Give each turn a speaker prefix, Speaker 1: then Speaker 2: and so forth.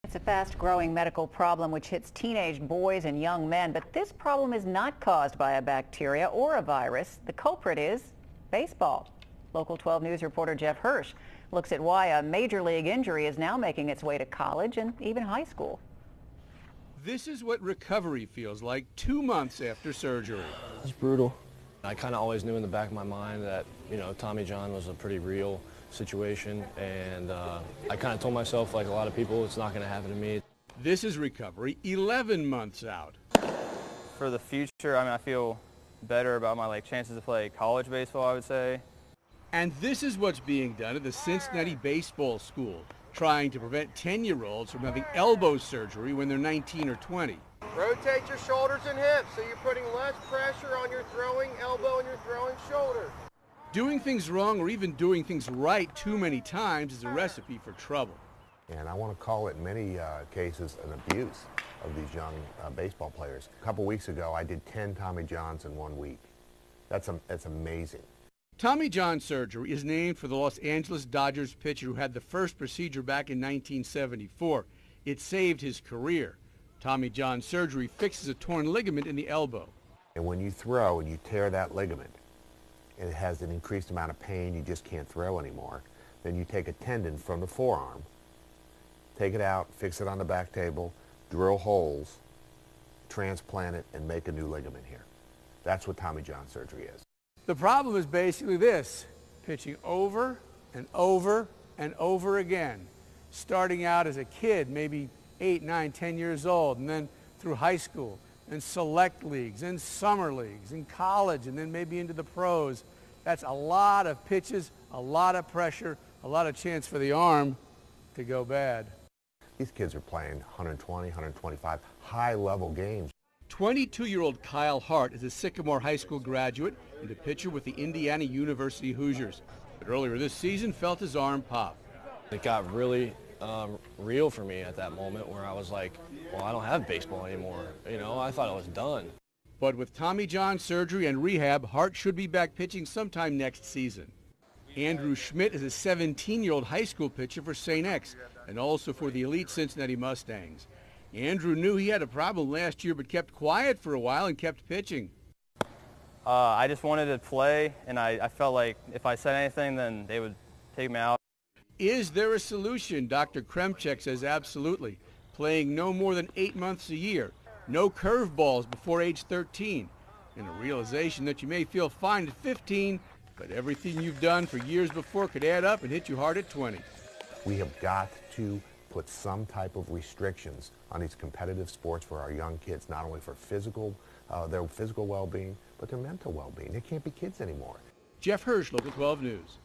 Speaker 1: It's a fast-growing medical problem which hits teenage boys and young men, but this problem is not caused by a bacteria or a virus. The culprit is baseball. Local 12 News reporter Jeff Hirsh looks at why a major league injury is now making its way to college and even high school.
Speaker 2: This is what recovery feels like 2 months after surgery.
Speaker 3: It's brutal. I kind of always knew in the back of my mind that, Tommy John was a pretty real situation, and I kind of told myself, like a lot of people, it's not going to happen to me.
Speaker 2: This is recovery 11 months out.
Speaker 4: For the future, I feel better about my chances to play college baseball, I would say.
Speaker 2: And this is what's being done at the Cincinnati Baseball School, trying to prevent 10-year-olds from having elbow surgery when they're 19 or 20.
Speaker 5: Rotate your shoulders and hips so you're putting less pressure on your throwing elbow and your throwing shoulder.
Speaker 2: Doing things wrong or even doing things right too many times is a recipe for trouble.
Speaker 6: And I want to call it in many cases an abuse of these young baseball players. A couple weeks ago, I did 10 Tommy Johns in 1 week. That's amazing.
Speaker 2: Tommy John surgery is named for the Los Angeles Dodgers pitcher who had the first procedure back in 1974. It saved his career. Tommy John surgery fixes a torn ligament in the elbow.
Speaker 6: And when you throw and you tear that ligament, and it has an increased amount of pain, you just can't throw anymore, then you take a tendon from the forearm, take it out, fix it on the back table, drill holes, transplant it, and make a new ligament here. That's what Tommy John surgery is.
Speaker 2: The problem is basically this: pitching over and over and over again, starting out as a kid, maybe 8, 9, 10 years old, and then through high school, and select leagues, and summer leagues, and college, and then maybe into the pros. That's a lot of pitches, a lot of pressure, a lot of chance for the arm to go bad.
Speaker 6: These kids are playing 120, 125 high-level games.
Speaker 2: 22-year-old Kyle Hart is a Sycamore High School graduate and a pitcher with the Indiana University Hoosiers. But earlier this season felt his arm pop.
Speaker 3: It got really real for me at that moment where I was like, well, I don't have baseball anymore. I thought I was done.
Speaker 2: But with Tommy John surgery and rehab, Hart should be back pitching sometime next season. Andrew Schmidt is a 17-year-old high school pitcher for St. X and also for the elite Cincinnati Mustangs. Andrew knew he had a problem last year but kept quiet for a while and kept pitching.
Speaker 4: I just wanted to play, and I felt like if I said anything, then they would take me out.
Speaker 2: Is there a solution? Dr. Kremcheck says absolutely. Playing no more than 8 months a year, no curveballs before age 13, and a realization that you may feel fine at 15, but everything you've done for years before could add up and hit you hard at 20.
Speaker 6: We have got to put some type of restrictions on these competitive sports for our young kids, not only for their physical well-being, but their mental well-being. They can't be kids anymore.
Speaker 2: Jeff Hirsh, Local 12 News.